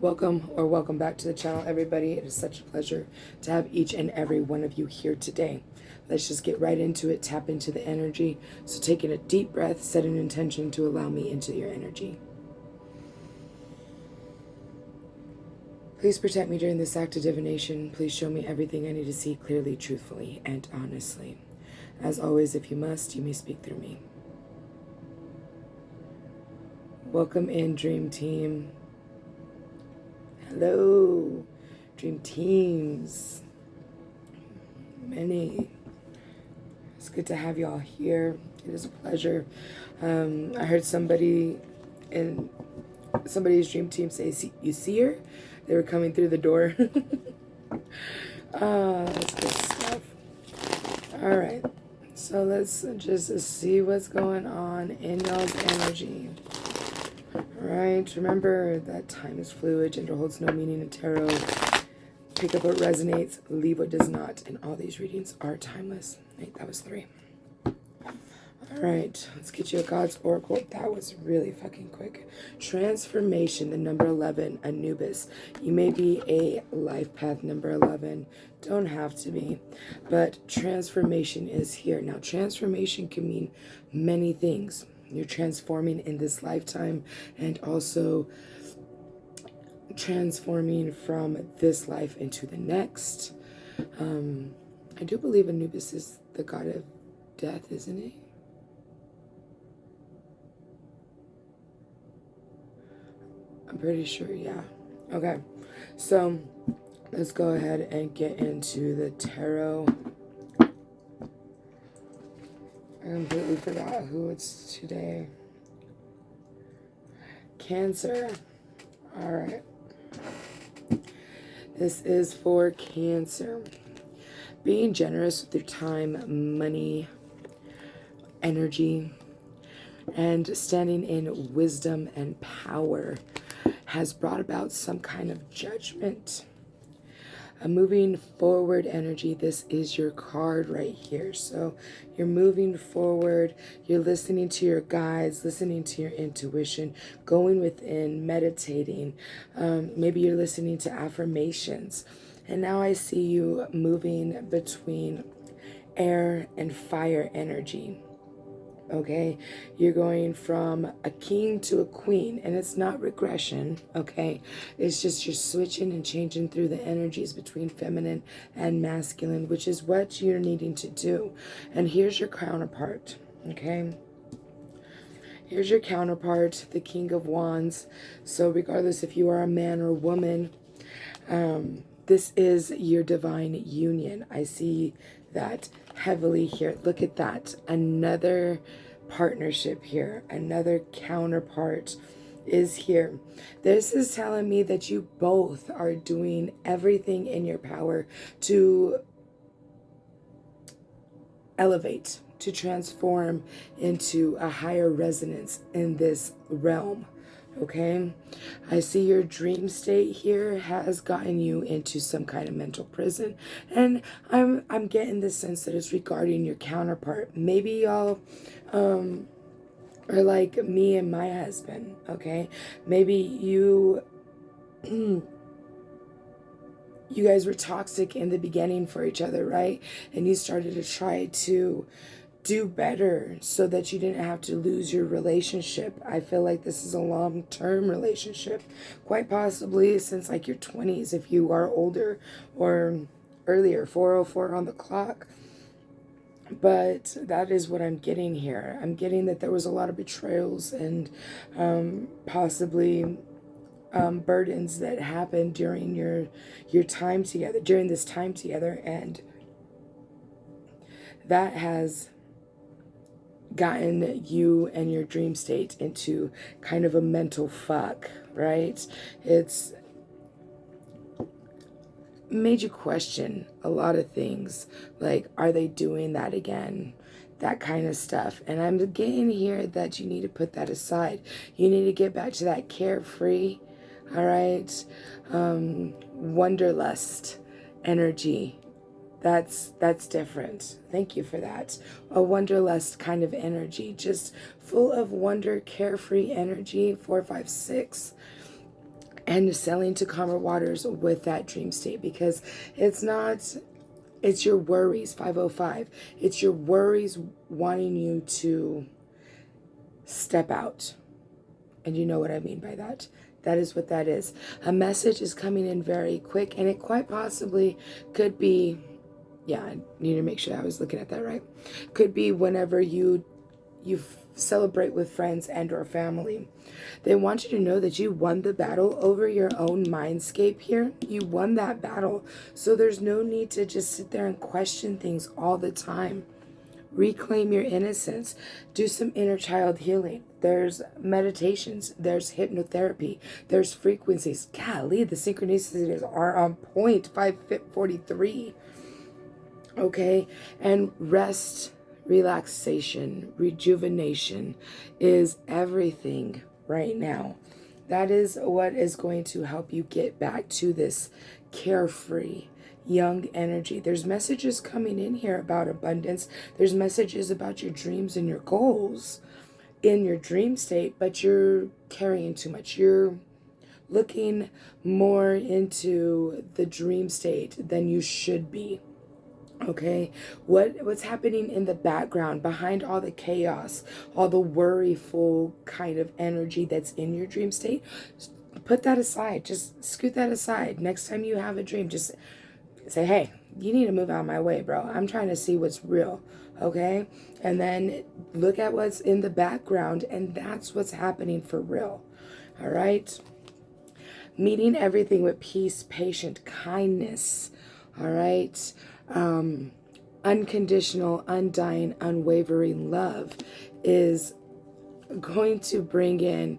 Welcome back to the channel, everybody. It is such a pleasure to have each and every one of you here today. Let's just get right into it, tap into the energy. So taking a deep breath, set an intention to allow me into your energy. Please protect me during this act of divination. Please show me everything I need to see clearly, truthfully, and honestly. As always, if you must, you may speak through me. Welcome in, Dream Team. Hello, Dream Teams. Many. It's good to have y'all here. It is a pleasure. I heard somebody in somebody's Dream Team say, you see her? They were coming through the door. That's good stuff. All right. So let's just see what's going on in y'all's energy. Right, remember that time is fluid, gender holds no meaning in tarot. Pick up what resonates, leave what does not, and all these readings are timeless. Right, that was 3. All right, let's get you a God's Oracle. That was really fucking quick. Transformation, the number 11, Anubis. You may be a life path number 11. Don't have to be, but transformation is here. Now, transformation can mean many things. You're transforming in this lifetime and also transforming from this life into the next. I do believe Anubis is the god of death, isn't he? I'm pretty sure, yeah. Okay, so let's go ahead and get into the tarot. I completely forgot who it's today. Cancer. All right. This is for Cancer. Being generous with your time, money, energy, and standing in wisdom and power has brought about some kind of judgment. A moving forward energy. This is your card right here. So you're moving forward. You're listening to your guides, listening to your intuition, going within, meditating. Maybe you're listening to affirmations. And now I see you moving between air and fire energy. Okay, you're going from a king to a queen, and it's not regression. Okay, it's just you're switching and changing through the energies between feminine and masculine, which is what you're needing to do. And here's your counterpart. Okay, here's your counterpart, the King of Wands. So regardless if you are a man or a woman, this is your divine union. I see that heavily here. Look at that. Another partnership here. Another counterpart is here. This is telling me that you both are doing everything in your power to elevate, to transform into a higher resonance in this realm. Okay, I see your dream state here has gotten you into some kind of mental prison, and I'm getting the sense that it's regarding your counterpart. Maybe y'all are like me and my husband. Okay, maybe you you guys were toxic in the beginning for each other, right? And you started to try to do better so that you didn't have to lose your relationship. I feel like this is a long-term relationship, quite possibly since like your 20s if you are older, or earlier, 404 on the clock. But that is what I'm getting here. I'm getting that there was a lot of betrayals and possibly burdens that happened during your time together, during this time together, and that has gotten you and your dream state into kind of a mental fuck, right? It's made you question a lot of things, like, are they doing that again? That kind of stuff. And I'm getting here that you need to put that aside. You need to get back to that carefree, all right, wanderlust energy. That's different. Thank you for that. A wanderlust kind of energy, just full of wonder, carefree energy. 4, 5, 6. and sailing to calmer waters with that dream state, because it's your worries, 505. It's your worries wanting you to step out. And you know what I mean by that. That is what that is. A message is coming in very quick, and it quite possibly could be, yeah, I need to make sure I was looking at that right. Could be whenever you celebrate with friends and or family. They want you to know that you won the battle over your own mindscape here. You won that battle. So there's no need to just sit there and question things all the time. Reclaim your innocence. Do some inner child healing. There's meditations. There's hypnotherapy. There's frequencies. Golly, the synchronicities are on point. 543. Okay? And rest, relaxation, rejuvenation is everything right now. That is what is going to help you get back to this carefree, young energy. There's messages coming in here about abundance. There's messages about your dreams and your goals in your dream state, but you're carrying too much. You're looking more into the dream state than you should be. Okay, what's happening in the background behind all the chaos, all the worryful kind of energy that's in your dream state? Put that aside. Just scoot that aside. Next time you have a dream, just say, hey, you need to move out of my way, bro. I'm trying to see what's real. Okay, and then look at what's in the background, and that's what's happening for real. All right, meeting everything with peace, patience, kindness. All right. Unconditional, undying, unwavering love is going to bring in,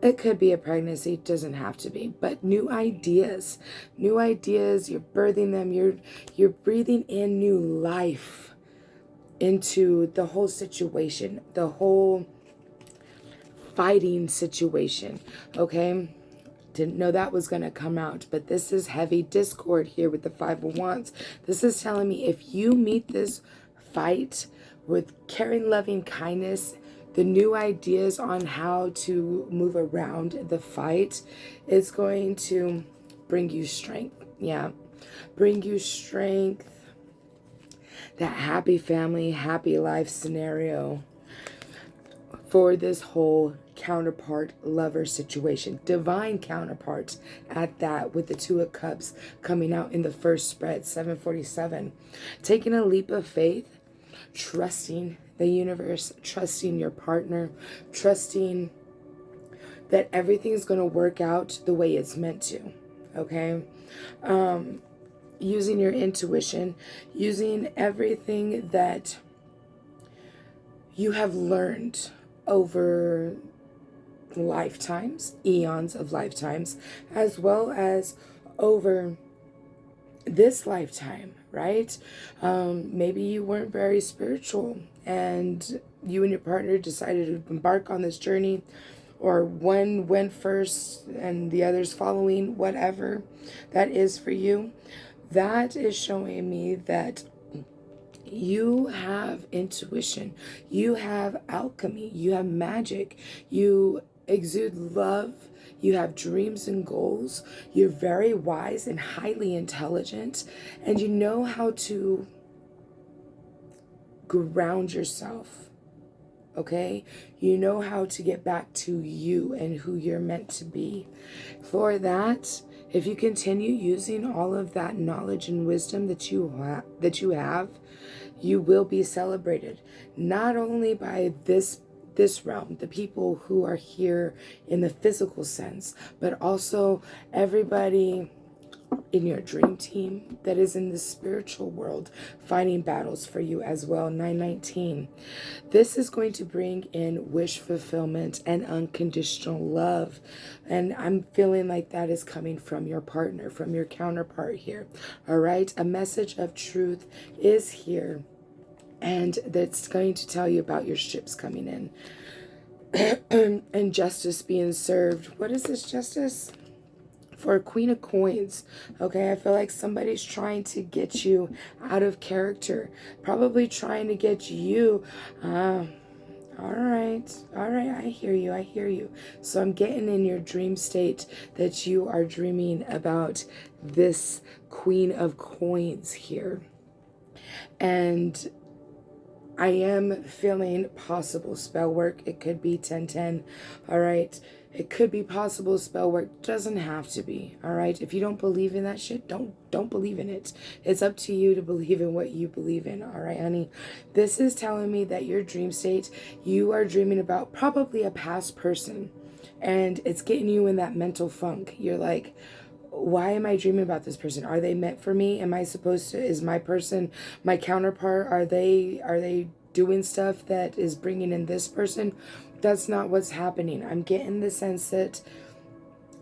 it could be a pregnancy, doesn't have to be, but new ideas, you're birthing them, you're breathing in new life into the whole situation, the whole fighting situation. Okay. Didn't know that was going to come out, but this is heavy discord here with the Five of Wands. This is telling me if you meet this fight with caring, loving kindness, the new ideas on how to move around the fight is going to bring you strength. Yeah, bring you strength. That happy family, happy life scenario for this whole counterpart lover situation, divine counterparts at that, with the Two of Cups coming out in the first spread, 747. Taking a leap of faith, trusting the universe, trusting your partner, trusting that everything's going to work out the way it's meant to. Okay, using your intuition, using everything that you have learned over lifetimes, eons of lifetimes, as well as over this lifetime, right? Maybe you weren't very spiritual and you and your partner decided to embark on this journey, or one went first and the others following, whatever that is for you. That is showing me that you have intuition, you have alchemy, you have magic, you exude love, you have dreams and goals, you're very wise and highly intelligent, and you know how to ground yourself, okay? You know how to get back to you and who you're meant to be. For that, if you continue using all of that knowledge and wisdom that you have, you will be celebrated, not only by this realm, the people who are here in the physical sense, but also everybody in your dream team that is in the spiritual world fighting battles for you as well. 919. This is going to bring in wish fulfillment and unconditional love. And I'm feeling like that is coming from your partner, from your counterpart here. All right. A message of truth is here. And that's going to tell you about your ships coming in. And justice being served. What is this justice? For Queen of Coins, okay, I feel like somebody's trying to get you out of character, probably trying to get you, I All right. All right. I hear you. I hear you. So I'm getting in your dream state that you are dreaming about this Queen of Coins here. And I am feeling possible spell work. It could be 1010. All right. It could be possible spell work. Doesn't have to be. All right. If you don't believe in that shit, don't believe in it. It's up to you to believe in what you believe in. All right, honey. This is telling me that your dream state, you are dreaming about probably a past person, and it's getting you in that mental funk. You're like, why am I dreaming about this person? Are they meant for me? Am I supposed to, is my person my counterpart? Are they doing stuff that is bringing in this person? That's not what's happening. I'm getting the sense that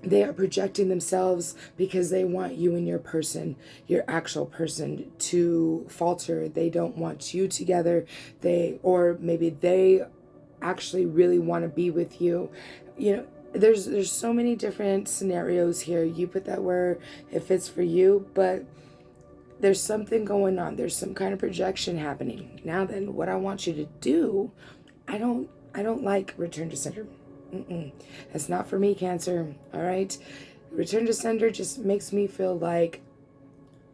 they are projecting themselves because they want you and your person, your actual person, to falter. They don't want you together. Or maybe they actually really want to be with you. You know, there's so many different scenarios here. You put that where it fits for you, but there's something going on. There's some kind of projection happening. Now then, what I want you to do, I don't like return to sender. That's not for me, Cancer. All right. Return to sender just makes me feel like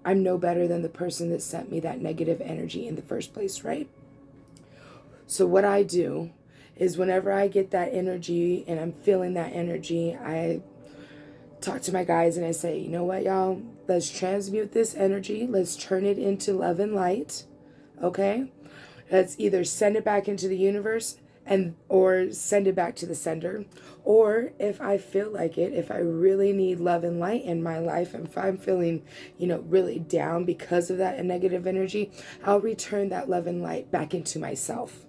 I'm no better than the person that sent me that negative energy in the first place, right? So what I do is whenever I get that energy and I'm feeling that energy, I talk to my guys and I say, you know what, y'all? Let's transmute this energy. Let's turn it into love and light. Okay? Let's either send it back into the universe or send it back to the sender. Or if I feel like it, if I really need love and light in my life, and if I'm feeling, really down because of that negative energy, I'll return that love and light back into myself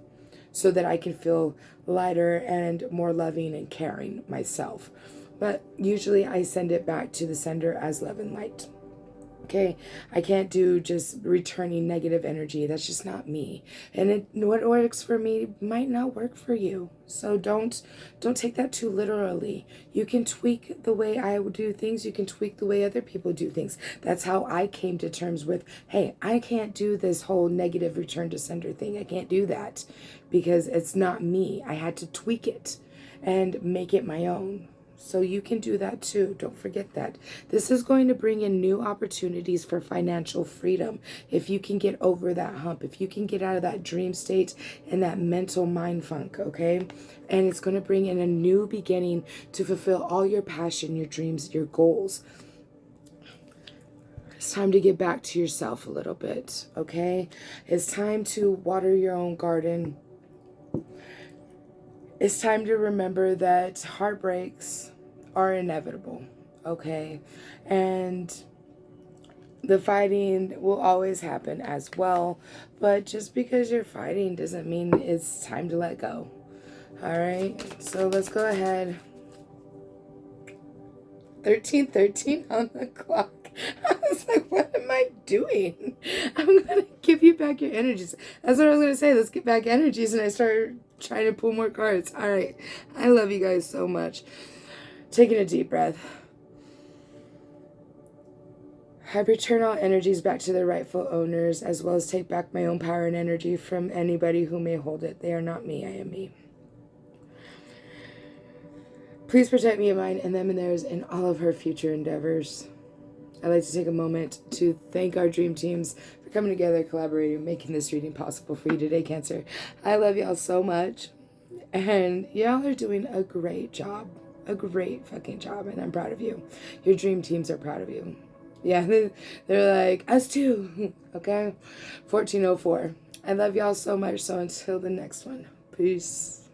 so that I can feel lighter and more loving and caring myself. But usually I send it back to the sender as love and light. Okay, I can't do just returning negative energy. That's just not me. And what works for me might not work for you. So don't take that too literally. You can tweak the way I would do things. You can tweak the way other people do things. That's how I came to terms with, hey, I can't do this whole negative return to sender thing. I can't do that because it's not me. I had to tweak it and make it my own. So you can do that too. Don't forget that. This is going to bring in new opportunities for financial freedom. If you can get over that hump, if you can get out of that dream state and that mental mind funk, okay? And it's going to bring in a new beginning to fulfill all your passion, your dreams, your goals. It's time to get back to yourself a little bit, okay? It's time to water your own garden. It's time to remember that heartbreaks are inevitable, okay? And the fighting will always happen as well, but just because you're fighting doesn't mean it's time to let go, all right? So let's go ahead. 13:13 on the clock. I was like, what am I doing? I'm going to give you back your energies. That's what I was going to say. Let's get back energies. And I started trying to pull more cards. All right. I love you guys so much. Taking a deep breath. I return all energies back to their rightful owners, as well as take back my own power and energy from anybody who may hold it. They are not me. I am me. Please protect me and mine and them and theirs in all of her future endeavors. I'd like to take a moment to thank our dream teams for coming together, collaborating, making this reading possible for you today, Cancer. I love y'all so much. And y'all are doing a great job. A great fucking job. And I'm proud of you. Your dream teams are proud of you. Yeah, they're like, us too. Okay? 1404. I love y'all so much. So until the next one. Peace.